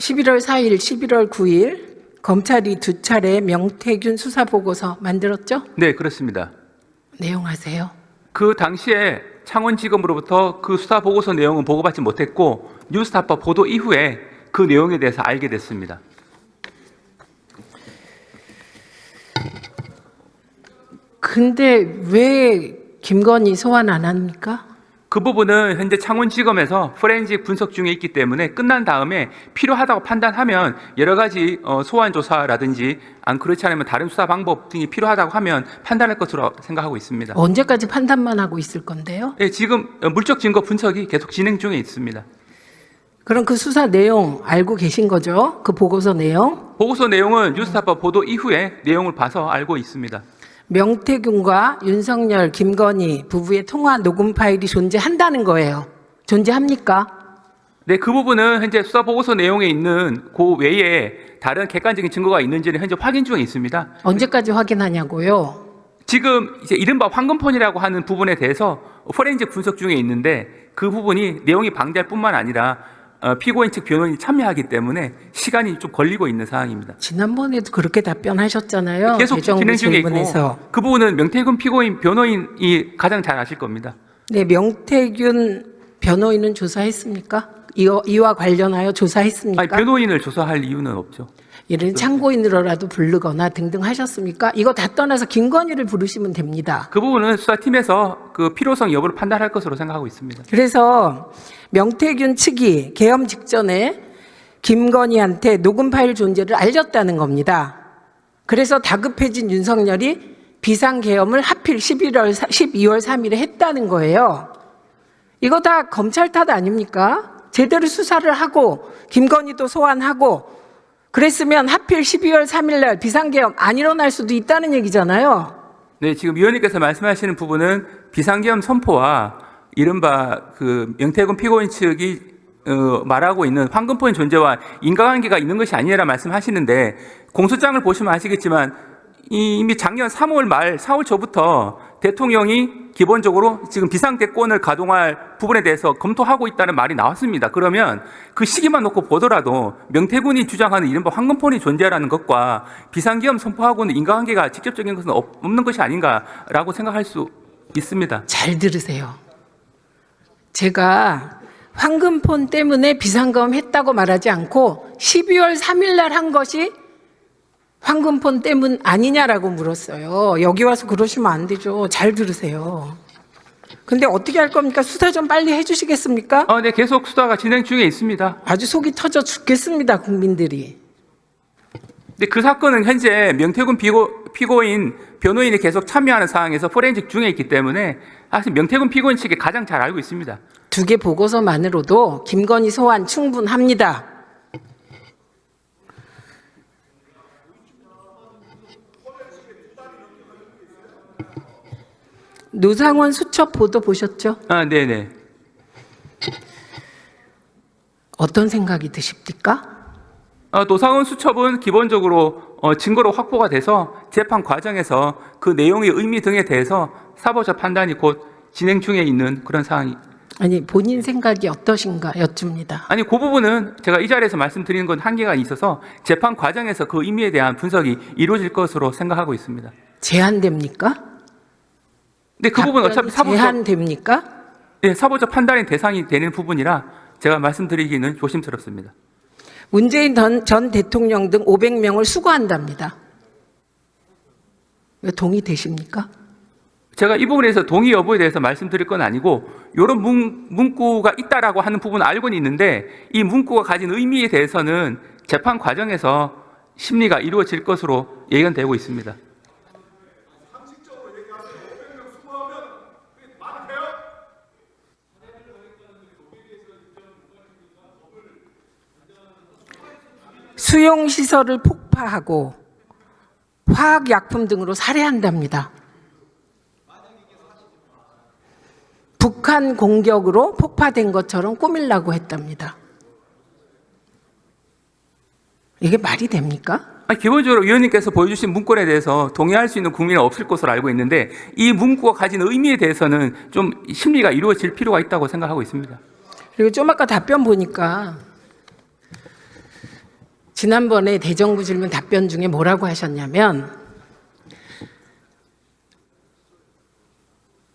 11월 4일, 11월 9일 검찰이 2차례 명태균 수사보고서 만들었죠? 네, 그렇습니다. 내용 아세요? 그 당시에 창원지검으로부터 그 수사 보고서 내용은 보고받지 못했고 뉴스타파 보도 이후에 그 내용에 대해서 알게 됐습니다. 근데 왜 김건희 소환 안 합니까? 그 부분은 현재 창원지검에서 포렌식 분석 중에 있기 때문에 끝난 다음에 필요하다고 판단하면 여러 가지 소환 조사라든지 안 그렇지 않으면 다른 수사 방법 등이 필요하다고 하면 판단할 것으로 생각하고 있습니다. 언제까지 판단만 하고 있을 건데요? 네, 지금 물적 증거 분석이 계속 진행 중에 있습니다. 그럼 그 수사 내용 알고 계신 거죠? 그 보고서 내용? 보고서 내용은 뉴스타파 보도 이후에 내용을 봐서 알고 있습니다. 명태균과 윤석열, 김건희 부부의 통화 녹음 파일이 존재한다는 거예요. 존재합니까? 네, 그 부분은 현재 수사 보고서 내용에 있는 그 외에 다른 객관적인 증거가 있는지는 현재 확인 중에 있습니다. 언제까지 확인하냐고요? 지금 이제 이른바 황금폰이라고 하는 부분에 대해서 포렌식 분석 중에 있는데 그 부분이 내용이 방대할 뿐만 아니라 피고인 측 변호인이 참여하기 때문에 시간이 좀 걸리고 있는 상황입니다. 지난번에도 그렇게 답변하셨잖아요. 계속 진행 중에 있고 질문에서. 그 부분은 명태균 피고인 변호인이 가장 잘 아실 겁니다. 네, 명태균 변호인은 조사했습니까? 이와 관련하여 조사했습니까? 아니, 변호인을 조사할 이유는 없죠. 이런 참고인으로라도 부르거나 등등 하셨습니까? 이거 다 떠나서 김건희를 부르시면 됩니다. 그 부분은 수사팀에서 그 필요성 여부를 판단할 것으로 생각하고 있습니다. 그래서 명태균 측이 계엄 직전에 김건희한테 녹음 파일 존재를 알렸다는 겁니다. 그래서 다급해진 윤석열이 비상계엄을 하필 12월 3일에 했다는 거예요. 이거 다 검찰 탓 아닙니까? 제대로 수사를 하고 김건희도 소환하고 그랬으면 하필 12월 3일 날 비상계엄 안 일어날 수도 있다는 얘기잖아요. 네, 지금 위원님께서 말씀하시는 부분은 비상계엄 선포와 이른바 그 명태균 피고인 측이 말하고 있는 황금폰의 존재와 인과관계가 있는 것이 아니라 말씀하시는데 공소장을 보시면 아시겠지만 이미 작년 3월 말 4월 초부터 대통령이 기본적으로 지금 비상대권을 가동할 부분에 대해서 검토하고 있다는 말이 나왔습니다. 그러면 그 시기만 놓고 보더라도 명태균이 주장하는 이른바 황금폰이 존재라는 것과 비상계엄 선포하고는 인과관계가 직접적인 것은 없는 것이 아닌가라고 생각할 수 있습니다. 잘 들으세요. 제가 황금폰 때문에 비상계엄 했다고 말하지 않고 12월 3일 날 한 것이 황금폰 때문 아니냐라고 물었어요. 여기 와서 그러시면 안 되죠. 잘 들으세요. 근데 어떻게 할 겁니까? 수사 좀 빨리 해주시겠습니까? 네, 계속 수사가 진행 중에 있습니다. 아주 속이 터져 죽겠습니다, 국민들이. 근데 그 사건은 현재 명태균 피고인 변호인이 계속 참여하는 상황에서 포렌식 중에 있기 때문에 사실 명태균 피고인 측이 가장 잘 알고 있습니다. 2개 보고서만으로도 김건희 소환 충분합니다. 노상원 수첩 보도 보셨죠? 네네. 어떤 생각이 드십니까? 노상원 수첩은 기본적으로 증거로 확보가 돼서 재판 과정에서 그 내용의 의미 등에 대해서 사법적 판단이 곧 진행 중에 있는 그런 상황이. 아니, 본인 생각이 어떠신가 여쭙니다. 아니, 그 부분은 제가 이 자리에서 말씀드리는 건 한계가 있어서 재판 과정에서 그 의미에 대한 분석이 이루어질 것으로 생각하고 있습니다. 제한됩니까? 근데 그 부분은 어차피 제한됩니까? 네, 사법적 판단의 대상이 되는 부분이라 제가 말씀드리기는 조심스럽습니다. 문재인 전 대통령 등 500명을 수거한답니다. 이거 동의되십니까? 제가 이 부분에서 동의 여부에 대해서 말씀드릴 건 아니고 이런 문구가 있다라고 하는 부분은 알고는 있는데 이 문구가 가진 의미에 대해서는 재판 과정에서 심리가 이루어질 것으로 예견되고 있습니다. 수용시설을 폭파하고 화학약품 등으로 살해한답니다. 북한 공격으로 폭파된 것처럼 꾸밀라고 했답니다. 이게 말이 됩니까? 기본적으로 위원님께서 보여주신 문건에 대해서 동의할 수 있는 국민은 없을 것으로 알고 있는데 이 문구가 가진 의미에 대해서는 좀 심리가 이루어질 필요가 있다고 생각하고 있습니다. 그리고 좀 아까 답변 보니까 지난번에 대정부 질문 답변 중에 뭐라고 하셨냐면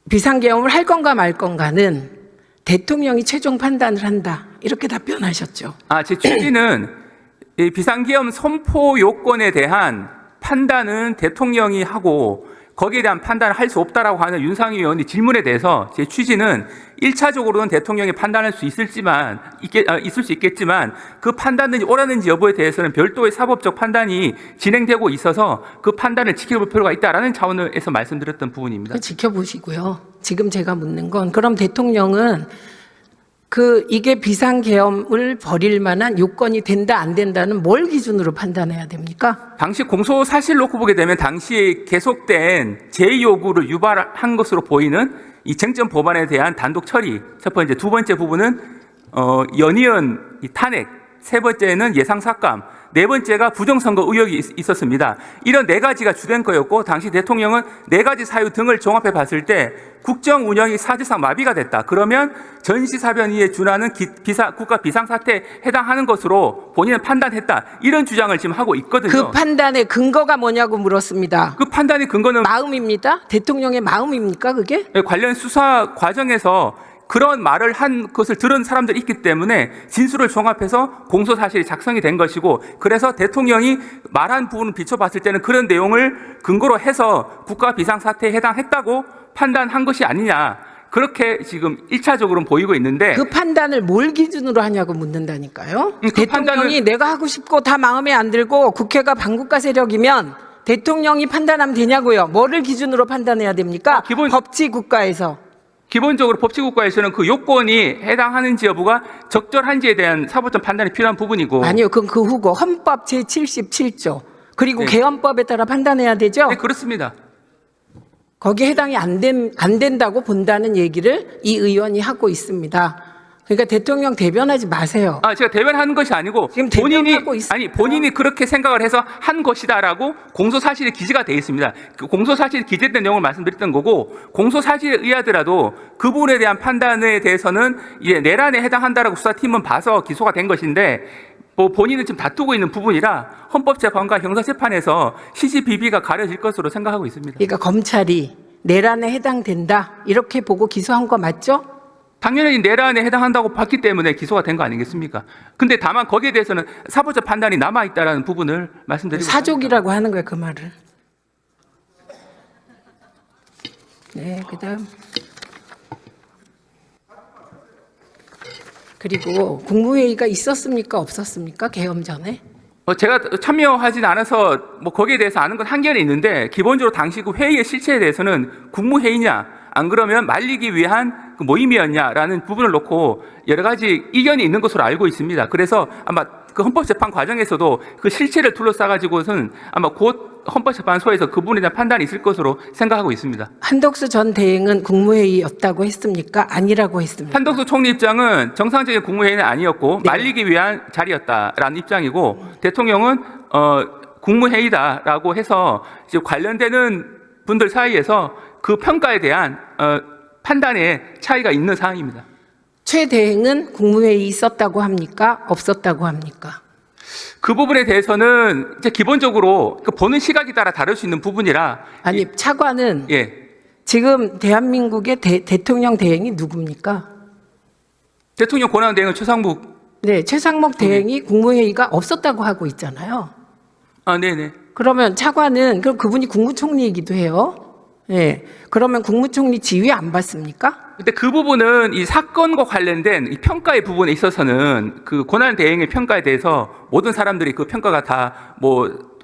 비상계엄을 할 건가 말 건가는 대통령이 최종 판단을 한다. 이렇게 답변하셨죠. 제 취지는 이 비상계엄 선포 요건에 대한 판단은 대통령이 하고 거기에 대한 판단을 할 수 없다라고 하는 윤상희 의원의 질문에 대해서 제 취지는 1차적으로는 대통령이 판단할 수 있을 수 있겠지만 그 판단이 옳았는지 여부에 대해서는 별도의 사법적 판단이 진행되고 있어서 그 판단을 지켜볼 필요가 있다라는 차원에서 말씀드렸던 부분입니다. 지켜보시고요. 지금 제가 묻는 건 그럼 대통령은 이게 비상계엄을 벌일 만한 요건이 된다 안 된다는 뭘 기준으로 판단해야 됩니까? 당시 공소 사실 놓고 보게 되면 당시에 계속된 제2요구를 유발한 것으로 보이는 이 쟁점 법안에 대한 단독 처리, 첫 번째, 두 번째 부분은 연이은 탄핵, 세 번째는 예상삭감, 네 번째가 부정선거 의혹이 있었습니다. 이런 네 가지가 주된 거였고 당시 대통령은 네 가지 사유 등을 종합해 봤을 때 국정 운영이 사실상 마비가 됐다. 그러면 전시사변위에 준하는 국가 비상사태에 해당하는 것으로 본인은 판단했다. 이런 주장을 지금 하고 있거든요. 그 판단의 근거가 뭐냐고 물었습니다. 그 판단의 근거는 마음입니다. 대통령의 마음입니까 그게? 관련 수사 과정에서 그런 말을 한 것을 들은 사람들이 있기 때문에 진술을 종합해서 공소 사실이 작성이 된 것이고 그래서 대통령이 말한 부분을 비춰봤을 때는 그런 내용을 근거로 해서 국가 비상사태에 해당했다고 판단한 것이 아니냐. 그렇게 지금 1차적으로는 보이고 있는데 그 판단을 뭘 기준으로 하냐고 묻는다니까요. 그 대통령이 내가 하고 싶고 다 마음에 안 들고 국회가 반국가 세력이면 대통령이 판단하면 되냐고요. 뭐를 기준으로 판단해야 됩니까? 법치국가에서. 기본적으로 법치국가에서는 그 요건이 해당하는지 여부가 적절한지에 대한 사법적 판단이 필요한 부분이고 아니요. 그건 그 후고 헌법 제77조 그리고 네. 개헌법에 따라 판단해야 되죠. 네, 그렇습니다. 거기에 해당이 안 된다고 본다는 얘기를 이 의원이 하고 있습니다. 그러니까 대통령 대변하지 마세요. 제가 대변하는 것이 아니고 지금 대변하고 있습니다. 본인이 그렇게 생각을 해서 한 것이다라고 공소 사실에 기재가 되어 있습니다. 그 공소 사실에 기재된 내용을 말씀드렸던 거고 공소 사실에 의하더라도 그 부분에 대한 판단에 대해서는 이제 내란에 해당한다라고 수사팀은 봐서 기소가 된 것인데 본인은 지금 다투고 있는 부분이라 헌법재판과 형사재판에서 시시비비가 가려질 것으로 생각하고 있습니다. 그러니까 검찰이 내란에 해당된다 이렇게 보고 기소한 거 맞죠? 당연히 내란에 해당한다고 봤기 때문에 기소가 된 거 아니겠습니까? 근데 다만 거기에 대해서는 사법적 판단이 남아있다는 부분을 말씀드리고 사족이라고 하는 거예요, 그 말을. 네, 그다음. 그리고 국무회의가 있었습니까? 없었습니까? 계엄 전에? 제가 참여하진 않아서 거기에 대해서 아는 건 한계는 있는데 기본적으로 당시 그 회의의 실체에 대해서는 국무회의냐 안 그러면 말리기 위한 그 모임이었냐라는 부분을 놓고 여러 가지 이견이 있는 것으로 알고 있습니다. 그래서 아마 그 헌법재판 과정에서도 그 실체를 둘러싸가지고는 아마 곧 헌법재판소에서 그 부분에 대한 판단이 있을 것으로 생각하고 있습니다. 한덕수 전 대행은 국무회의였다고 했습니까? 아니라고 했습니까? 한덕수 총리 입장은 정상적인 국무회의는 아니었고 네. 말리기 위한 자리였다라는 입장이고 대통령은 국무회의다라고 해서 이제 관련되는 분들 사이에서 그 평가에 대한 판단에 차이가 있는 사항입니다. 최 대행은 국무회의 있었다고 합니까? 없었다고 합니까? 그 부분에 대해서는 이제 기본적으로 그 보는 시각에 따라 다를 수 있는 부분이라 아니, 차관은 예. 지금 대한민국의 대통령 대행이 누굽니까? 대통령 권한 대행은 최상목. 네, 최상목 대행이 국무회의가 없었다고 하고 있잖아요. 네네. 그러면 차관은 그럼 그분이 국무총리이기도 해요. 네, 그러면 국무총리 지휘 안 받습니까? 근데 그 부분은 이 사건과 관련된 이 평가의 부분에 있어서는 그 권한 대행의 평가에 대해서 모든 사람들이 그 평가가 다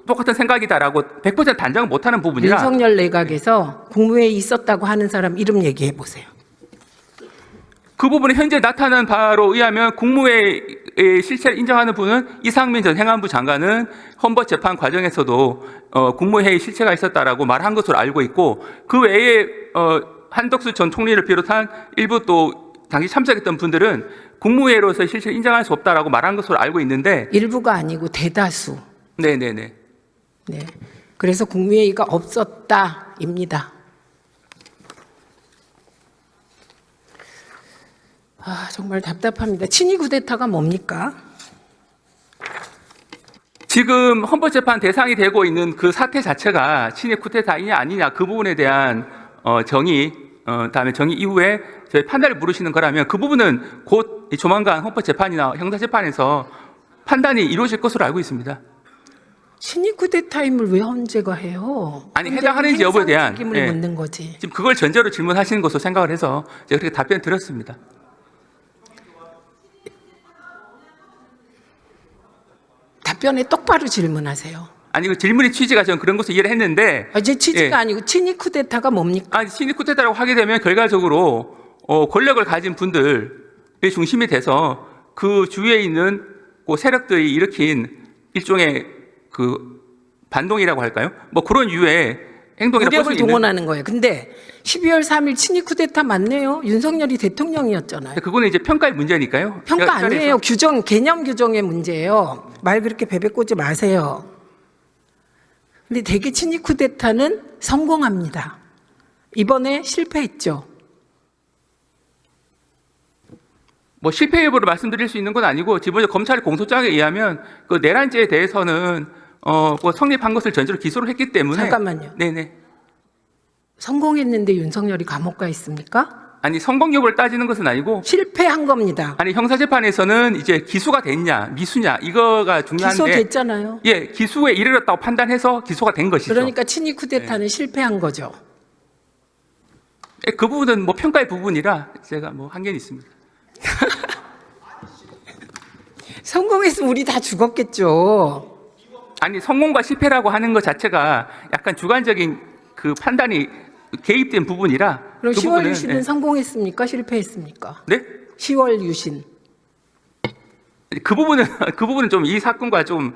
똑같은 생각이다라고 100% 단정을 못하는 부분이라. 윤석열 내각에서 국무회의 있었다고 하는 사람 이름 얘기해 보세요. 그 부분에 현재 나타난 바로 의하면 국무회의 실체를 인정하는 분은 이상민 전 행안부 장관은 헌법재판 과정에서도 국무회의 실체가 있었다라고 말한 것으로 알고 있고 그 외에 한덕수 전 총리를 비롯한 일부 또 당시 참석했던 분들은 국무회의로서의 실체를 인정할 수 없다라고 말한 것으로 알고 있는데 일부가 아니고 대다수. 네네네. 네, 그래서 국무회의가 없었다입니다. 정말 답답합니다. 친위 쿠데타가 뭡니까? 지금 헌법재판 대상이 되고 있는 그 사태 자체가 친일 쿠데타이냐 아니냐 그 부분에 대한 정의, 다음에 정의 이후에 저희 판단을 물으시는 거라면 그 부분은 곧 조만간 헌법재판이나 형사재판에서 판단이 이루어질 것으로 알고 있습니다. 친일 쿠데타임을 왜 헌재가 해요? 아니, 해당하는지 여부에 대한 책임을 예. 묻는 거지. 지금 그걸 전제로 질문하시는 것으로 생각을 해서 제가 그렇게 답변 드렸습니다. 답변에 똑바로 질문하세요. 아니, 그 질문의 취지가 저는 그런 것을 이해를 했는데 제 취지가 예. 아니고 친일 쿠데타가 뭡니까? 아니, 친일 쿠데타라고 하게 되면 결과적으로 권력을 가진 분들의 중심이 돼서 그 주위에 있는 그 세력들이 일으킨 일종의 그 반동이라고 할까요? 뭐 그런 유의 행동이라고 볼 수 무력을 있는. 동원하는 거예요. 근데 12월 3일 친일 쿠데타 맞네요. 윤석열이 대통령이었잖아요. 그거는 이제 평가의 문제니까요. 평가 제가 아니에요. 규정, 개념 규정의 문제예요. 말 그렇게 베베 꽂지 마세요. 근데 대개 친일 쿠데타는 성공합니다. 이번에 실패했죠. 뭐 실패 여부를 말씀드릴 수 있는 건 아니고 지금부터 검찰의 공소장에 의하면 그 내란죄에 대해서는 뭐 성립한 것을 전제로 기소를 했기 때문에. 잠깐만요. 네네. 성공했는데 윤석열이 감옥 가 있습니까? 아니, 성공 여부를 따지는 것은 아니고 실패한 겁니다. 아니, 형사재판에서는 이제 기소가 됐냐 미수냐 이거가 중요한데. 기소됐잖아요. 예, 기소에 이르렀다고 판단해서 기소가 된 것이죠. 그러니까 친일 쿠데타는 실패한 거죠. 예, 그 부분은 뭐 평가의 부분이라 제가 뭐 한계는 있습니다. 성공했으면 우리 다 죽었겠죠. 아니, 성공과 실패라고 하는 것 자체가 약간 주관적인 그 판단이 개입된 부분이라. 그럼 그 10월 부분은, 유신은 예. 성공했습니까? 실패했습니까? 네? 10월 유신. 그 부분은 좀 이 사건과 좀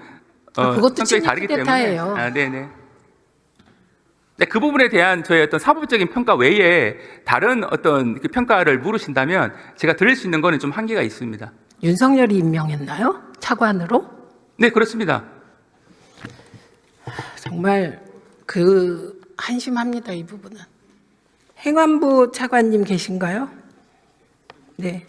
그것도 성격이 다르기 때문에. 친일쿠데타예요. 네네. 네, 그 부분에 대한 저희 어떤 사법적인 평가 외에 다른 어떤 그 평가를 물으신다면 제가 드릴 수 있는 거는 좀 한계가 있습니다. 윤석열이 임명했나요? 차관으로? 네, 그렇습니다. 정말 한심합니다, 이 부분은. 행안부 차관님 계신가요? 네.